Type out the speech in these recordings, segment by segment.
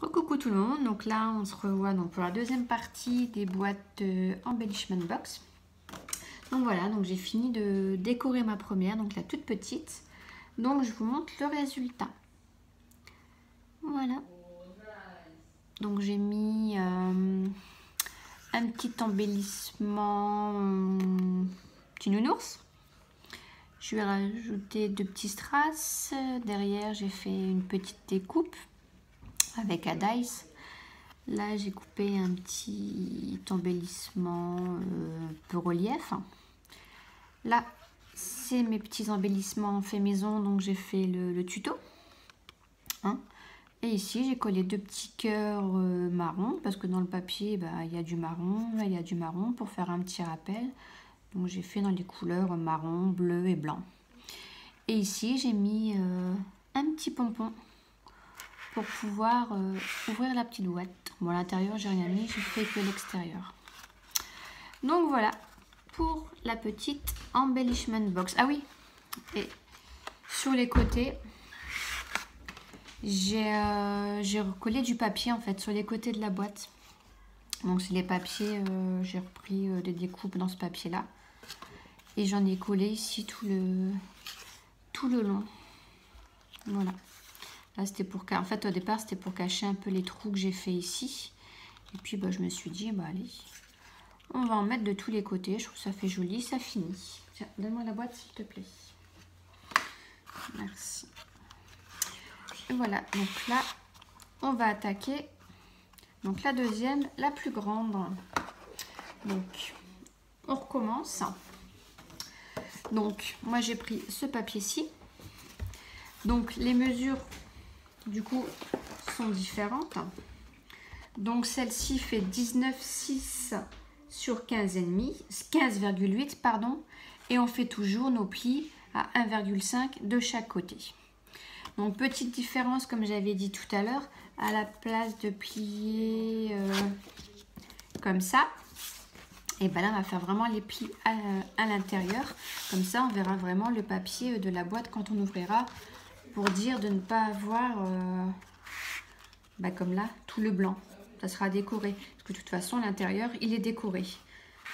Coucou tout le monde, donc là on se revoit donc pour la deuxième partie des boîtes Embellishment Box. Donc voilà, donc j'ai fini de décorer ma première, donc la toute petite. Donc je vous montre le résultat. Voilà. Donc j'ai mis un petit embellissement petit nounours. Je vais rajouter deux petits strass. Derrière j'ai fait une petite découpe avec à dice. Là, j'ai coupé un petit embellissement peu relief. Là, c'est mes petits embellissements fait maison, donc j'ai fait le tuto. Hein. Et ici, j'ai collé deux petits cœurs marron, parce que dans le papier, bah, y a du marron. Là, il y a du marron pour faire un petit rappel. Donc, j'ai fait dans les couleurs marron, bleu et blanc. Et ici, j'ai mis un petit pompon pour pouvoir ouvrir la petite boîte. Bon, à l'intérieur, j'ai rien mis, j'ai fait que l'extérieur. Donc voilà, pour la petite Embellishment Box. Ah oui, et sur les côtés, j'ai recollé du papier en fait, sur les côtés de la boîte. Donc c'est les papiers, j'ai repris des découpes dans ce papier-là. Et j'en ai collé ici tout le long. Voilà. Là, c'était pour... En fait, au départ, c'était pour cacher un peu les trous que j'ai fait ici. Et puis, bah, je me suis dit, bah, allez, on va en mettre de tous les côtés. Je trouve que ça fait joli, ça finit. Tiens, donne-moi la boîte, s'il te plaît. Merci. Et voilà, donc là, on va attaquer. Donc, la deuxième, la plus grande. Donc, on recommence. Donc, moi, j'ai pris ce papier-ci. Donc, les mesures... du coup, sont différentes. Donc, celle-ci fait 19,6 sur 15,8, pardon. Et on fait toujours nos plis à 1,5 de chaque côté. Donc, petite différence, comme j'avais dit tout à l'heure, à la place de plier comme ça, et ben là, on va faire vraiment les plis à l'intérieur. Comme ça, on verra vraiment le papier de la boîte quand on ouvrira, pour dire de ne pas avoir, comme là, tout le blanc. Ça sera décoré. Parce que de toute façon, l'intérieur, il est décoré.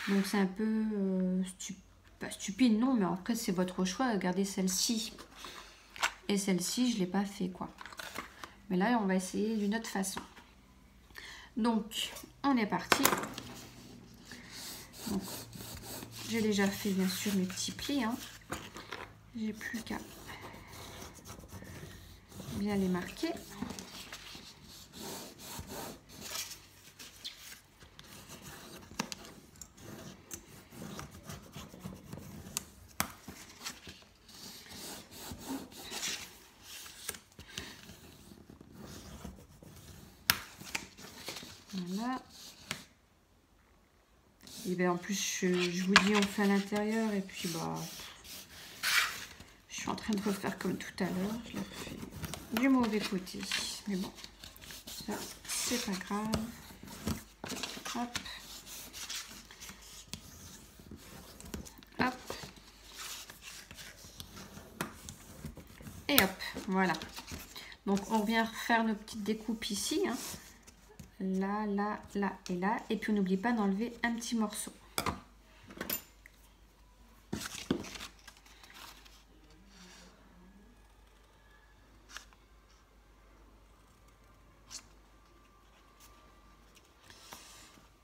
Donc, c'est un peu pas stupide, non. Mais après, c'est votre choix. Regardez celle-ci. Et celle-ci, je ne l'ai pas fait, quoi. Mais là, on va essayer d'une autre façon. Donc, on est parti. J'ai déjà fait, bien sûr, mes petits plis. Hein. J'ai plus qu'à bien les marquer. Voilà. Et bien en plus, je vous dis, on fait à l'intérieur. Et puis, bah, je suis en train de refaire comme tout à l'heure. Je l'ai fait du mauvais côté. Mais bon, ça, c'est pas grave. Hop. Hop. Et hop, voilà. Donc, on vient refaire nos petites découpes ici. Hein. Là, là, là et là. Et puis, on n'oublie pas d'enlever un petit morceau.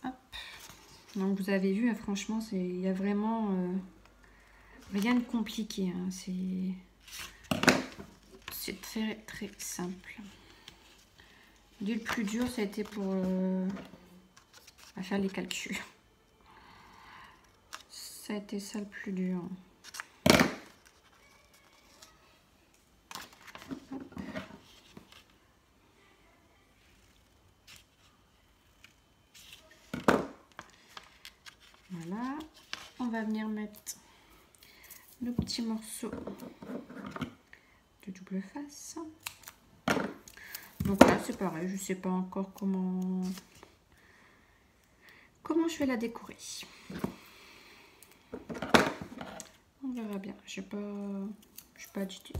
Hop. Donc, vous avez vu, franchement, il y a vraiment rien de compliqué. Hein. C'est très, très simple. Le plus dur, ça a été pour faire les calculs. Ça a été ça le plus dur. Voilà. On va venir mettre le petit morceau de double face. Donc là, c'est pareil. Je ne sais pas encore comment je vais la décorer. On verra bien. Je n'ai pas d'idée.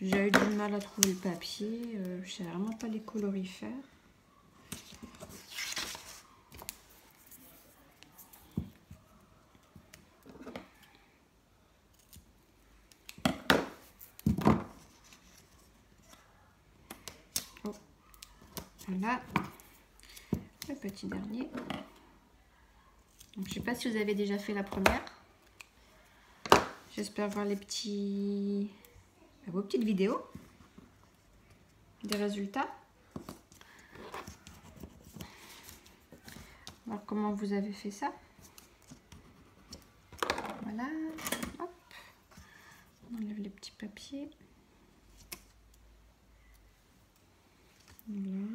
J'ai eu du mal à trouver le papier. Je sais vraiment pas les colorifères. Oh. Voilà. Le petit dernier. Donc, je sais pas si vous avez déjà fait la première. J'espère voir les vos petites vidéos des résultats. Voir comment vous avez fait ça. Voilà. Hop. On enlève les petits papiers. Voilà.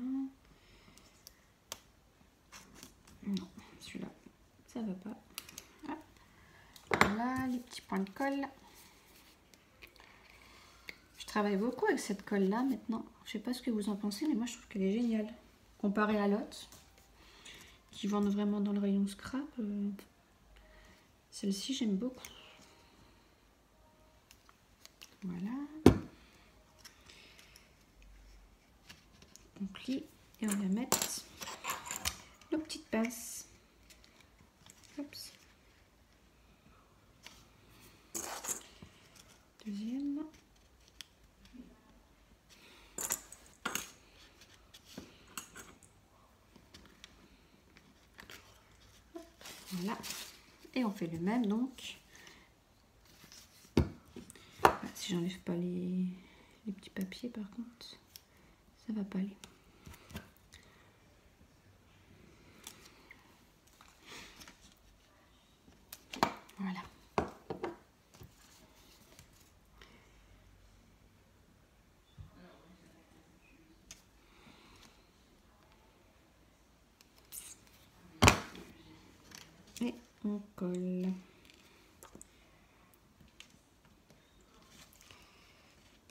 Non, celui-là, ça va pas. Hop. Voilà les petits points de colle. Je travaille beaucoup avec cette colle là maintenant. Je sais pas ce que vous en pensez, mais moi je trouve qu'elle est géniale. Comparée à l'autre, qui vendent vraiment dans le rayon scrap, celle-ci j'aime beaucoup. Voilà. On plie et on va mettre nos petites pinces. Oups. Deuxième. Voilà. Et on fait le même donc. Si j'enlève pas les petits papiers par contre, ça va pas aller. Voilà. Et on colle.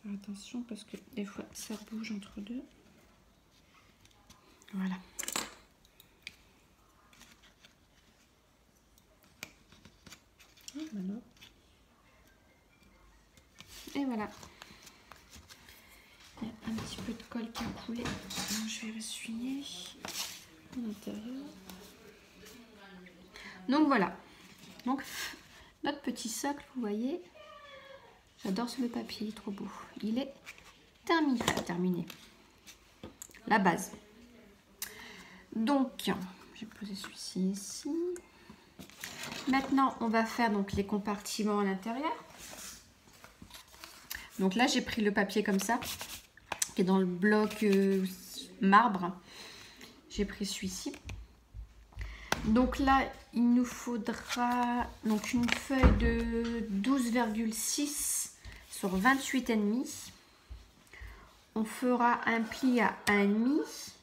Faire attention parce que des fois ça bouge entre deux. Voilà. Voilà. Et voilà. Il y a un petit peu de colle qui a coulé. Donc, je vais essuyer à l'intérieur. Donc voilà. Donc notre petit socle, vous voyez. J'adore ce papier, il est trop beau. Il est terminé. La base. Donc, je vais poser celui-ci ici. Maintenant, on va faire donc les compartiments à l'intérieur. Donc là, j'ai pris le papier comme ça, qui est dans le bloc marbre. J'ai pris celui-ci. Donc là, il nous faudra donc une feuille de 12,6 sur 28,5. On fera un pli à 1,5,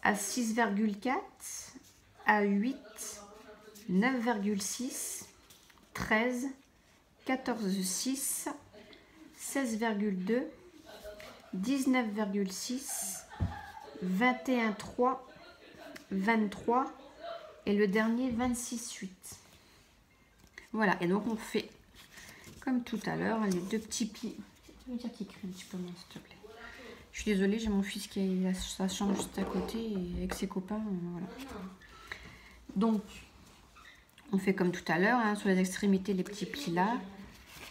à 6,4, à 8, 9,6, 13, 14,6, 16,2, 19,6, 21,3, 23 et le dernier 26,8. Voilà, et donc on fait comme tout à l'heure les deux petits plis. Je veux dire qu'il crie un petit peu moins, s'il te plaît. Je suis désolée, j'ai mon fils qui a sa chambre juste à côté et avec ses copains. Voilà. Donc, on fait comme tout à l'heure, hein, sur les extrémités, les petits plis là.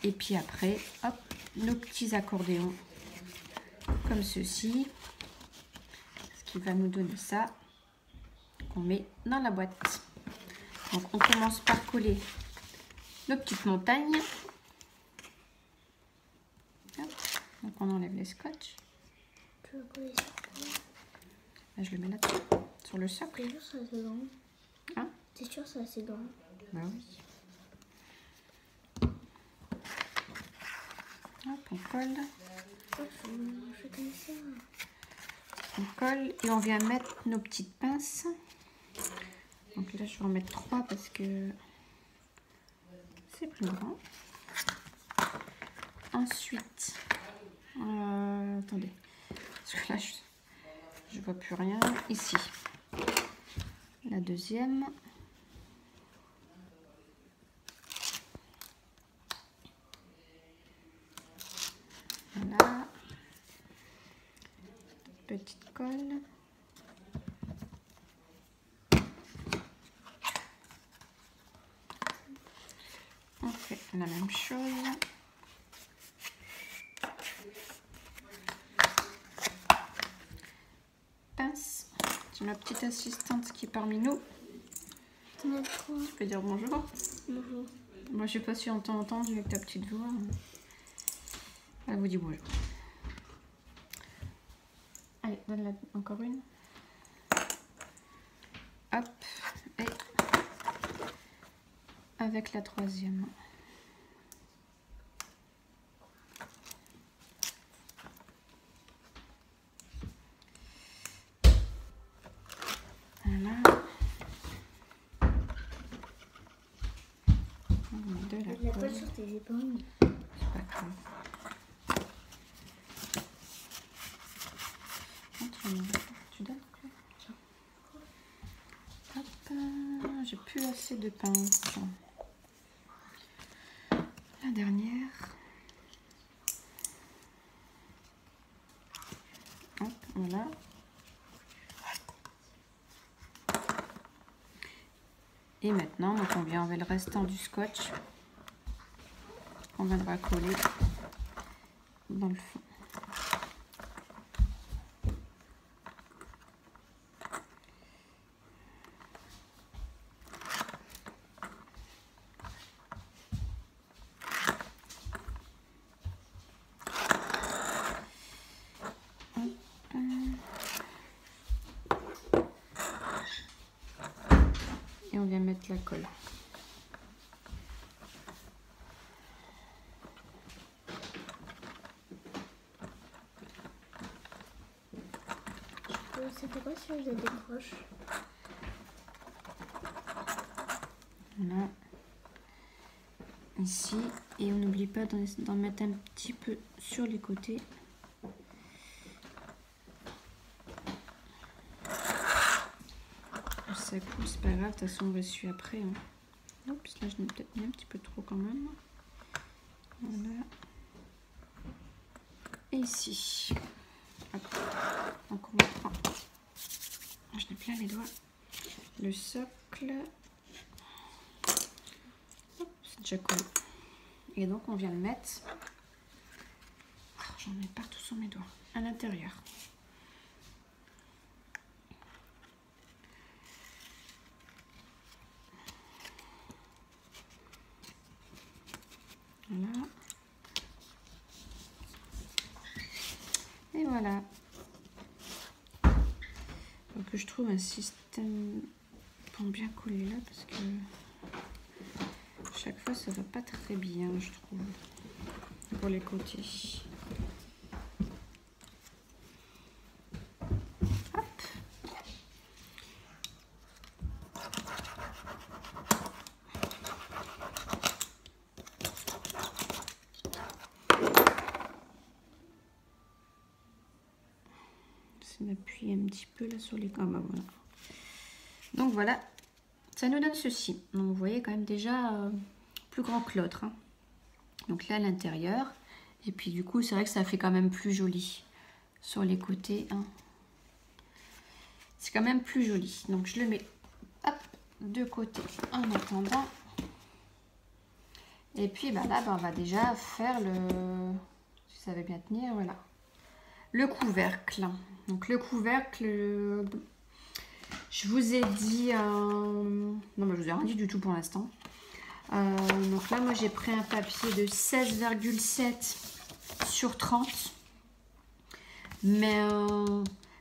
Et puis après, hop, nos petits accordéons comme ceci. Ce qui va nous donner ça, qu'on met dans la boîte. Donc, on commence par coller nos petites montagnes. Hop. Donc, on enlève les scotch. Là, je le mets là-dessus, sur le socle. T'es sûr que c'est assez grand? Hein? T'es sûr que c'est assez grand? Bah oui. Hop, on colle. Je fais comme ça. On colle et on vient mettre nos petites pinces. Donc là, je vais en mettre 3 parce que c'est plus grand. Ensuite, attendez, parce que là, je vois plus rien. Ici, la deuxième. Voilà. petite colle. On fait la même chose. Pince. C'est ma petite assistante qui est parmi nous. Tu peux dire bonjour. Bonjour. Moi, je sais pas si on t'a entendu avec ta petite voix. Elle vous dit bonjour. Allez, donne-la encore une. Hop. Et avec la troisième. Voilà. De la Il y a pas sur tes épaules. C'est pas grave. Tu donnes? Hop, j'ai plus assez de pince. La dernière. Hop, voilà. Et maintenant, donc on vient enlever le restant du scotch. On viendra coller dans le fond. Et on vient mettre la colle. C'était quoi si je décroche? Voilà. Ici. Et on n'oublie pas d'en mettre un petit peu sur les côtés. Ça coule, c'est pas grave, de toute façon on va essuyer après. Hein. Oups, là je n'ai peut-être mis un petit peu trop quand même. Voilà. Et ici. Hop. Donc on va prendre. Je n'ai plein les doigts. Le socle. C'est déjà collé. Et donc on vient le mettre. J'en mets partout sur mes doigts. À l'intérieur. Voilà. Et voilà. Faut que je trouve un système pour bien coller là parce que chaque fois ça va pas très bien, je trouve, pour les côtés. Hop. Ça m'appuie un petit peu là sur les... Ah bah voilà. Donc voilà, ça nous donne ceci. Donc vous voyez quand même déjà plus grand que l'autre. Hein. Donc là à l'intérieur. Et puis du coup c'est vrai que ça fait quand même plus joli sur les côtés. Hein. C'est quand même plus joli. Donc je le mets hop, de côté en attendant. Et puis bah, là on va déjà faire le... Si ça va bien tenir, voilà. Le couvercle. Donc le couvercle... Je vous ai dit... Non, mais je vous ai rien dit du tout pour l'instant. Donc là, moi, j'ai pris un papier de 16,7 sur 30. Mais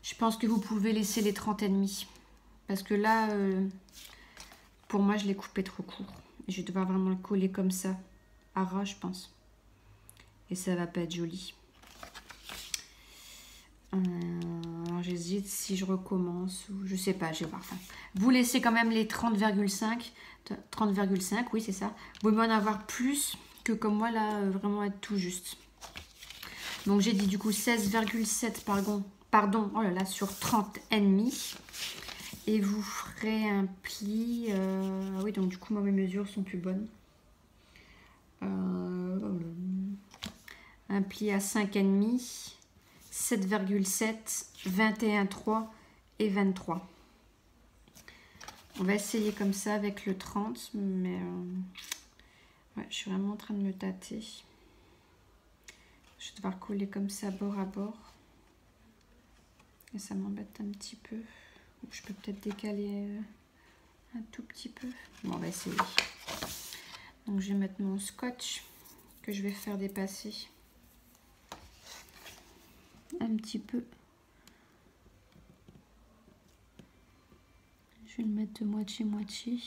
je pense que vous pouvez laisser les 30,5. Parce que là, pour moi, je l'ai coupé trop court. Je vais devoir vraiment le coller comme ça, à ras, je pense. Et ça va pas être joli. J'hésite si je recommence ou je sais pas, je vais voir. Enfin, vous laissez quand même les 30,5, oui c'est ça. Vous pouvez en avoir plus que comme moi là, vraiment être tout juste. Donc j'ai dit du coup 16,7 pardon, oh là là, sur 30,5. Et vous ferez un pli, oui donc du coup moi mes mesures sont plus bonnes. Un pli à 5,5. 7,7, 21,3 et 23. On va essayer comme ça avec le 30, mais ouais, je suis vraiment en train de me tâter. Je vais devoir coller comme ça bord à bord. Et ça m'embête un petit peu. Je peux peut-être décaler un tout petit peu. Bon, on va essayer. Donc je vais mettre mon scotch que je vais faire dépasser un petit peu. Je vais le mettre moitié-moitié.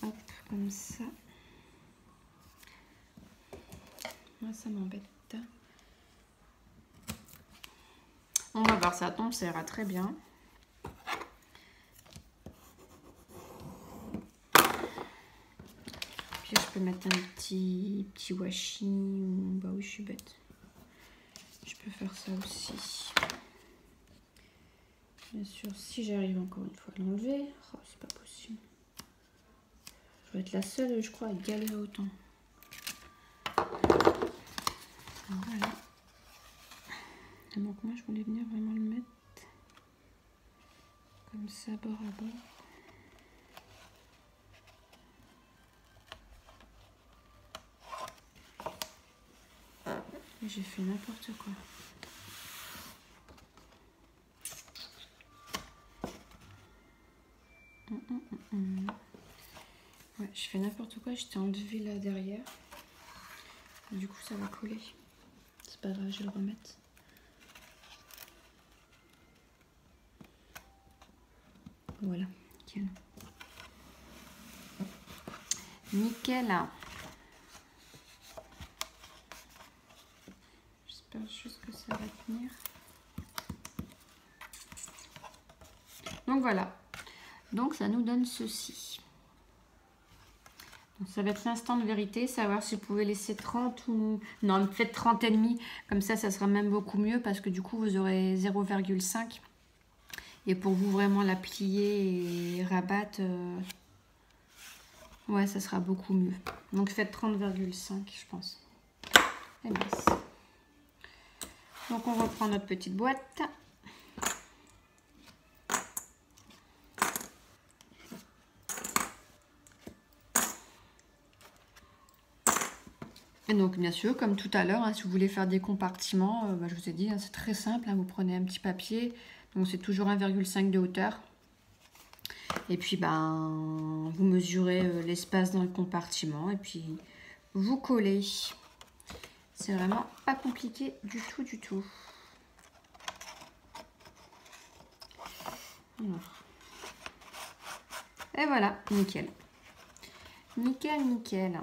Hop, comme ça. Moi, ça m'embête. On va voir, ça tombe, ça ira très bien. Puis je peux mettre un petit washi. Bah oui, je suis bête. Je peux faire ça aussi. Bien sûr, si j'arrive encore une fois à l'enlever. Oh, c'est pas possible. Je vais être la seule, je crois, à galérer autant. Voilà. Donc moi, je voulais venir vraiment le mettre comme ça, bord à bord. J'ai fait n'importe quoi. Ouais, je fais n'importe quoi. Je t'ai enlevé là derrière. Du coup, ça va coller. C'est pas grave, je vais le remettre. Voilà, nickel. Nickel. J'espère juste que ça va tenir. Donc voilà. Donc ça nous donne ceci. Donc ça va être l'instant de vérité, savoir si vous pouvez laisser 30 ou... Non, faites 30 et demi. Comme ça sera même beaucoup mieux parce que du coup, vous aurez 0,5. Et pour vous vraiment la plier et rabattre, ouais, ça sera beaucoup mieux. Donc faites 30,5, je pense. Et mince. Donc on reprend notre petite boîte. Et donc bien sûr, comme tout à l'heure, hein, si vous voulez faire des compartiments, je vous ai dit, hein, c'est très simple. Hein, vous prenez un petit papier, donc c'est toujours 1,5 de hauteur. Et puis vous mesurez l'espace dans le compartiment et puis vous collez. C'est vraiment pas compliqué du tout, du tout. Alors. Et voilà, nickel. Nickel, nickel.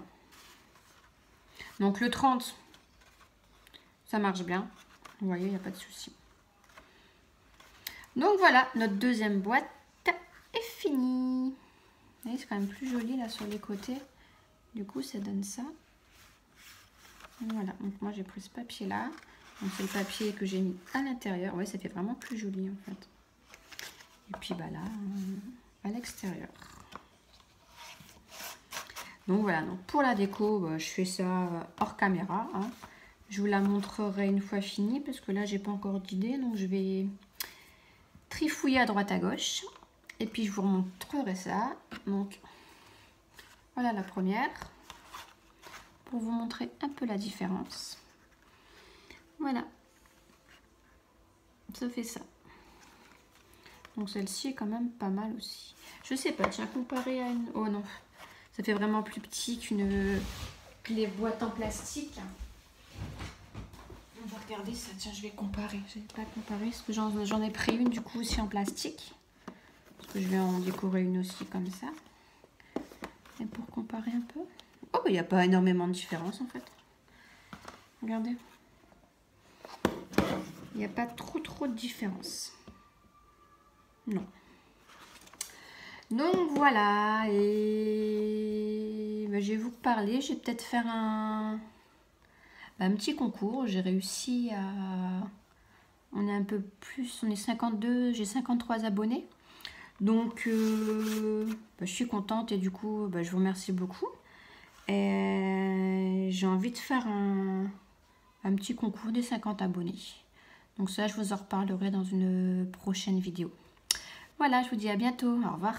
Donc le 30, ça marche bien. Vous voyez, il n'y a pas de souci. Donc voilà, notre deuxième boîte est finie. Vous voyez, c'est quand même plus joli là sur les côtés. Du coup, ça donne ça. Voilà, donc moi j'ai pris ce papier là. Donc c'est le papier que j'ai mis à l'intérieur. Ouais, ça fait vraiment plus joli en fait. Et puis là, à l'extérieur. Donc voilà, donc pour la déco, je fais ça hors caméra. Hein. Je vous la montrerai une fois finie parce que là, j'ai pas encore d'idée. Donc je vais trifouiller à droite à gauche. Et puis je vous remontrerai ça. Donc voilà la première. Pour vous montrer un peu la différence. Voilà. Ça fait ça. Donc celle-ci est quand même pas mal aussi. Je sais pas, tiens, comparé à une... Oh non. Ça fait vraiment plus petit que les boîtes en plastique. On va regarder ça. Tiens, je vais comparer. Je vais pas comparer parce que j'en ai pris une du coup aussi en plastique. Parce que je vais en décorer une aussi comme ça. Et pour comparer un peu. Oh, il n'y a pas énormément de différence en fait. Regardez. Il n'y a pas trop de différence. Non. Donc voilà, et je vais vous parler, je vais peut-être faire un petit concours. J'ai réussi à... On est un peu plus, on est 52, j'ai 53 abonnés. Donc je suis contente et du coup je vous remercie beaucoup. Et j'ai envie de faire un petit concours des 50 abonnés. Donc ça, je vous en reparlerai dans une prochaine vidéo. Voilà, je vous dis à bientôt. Au revoir.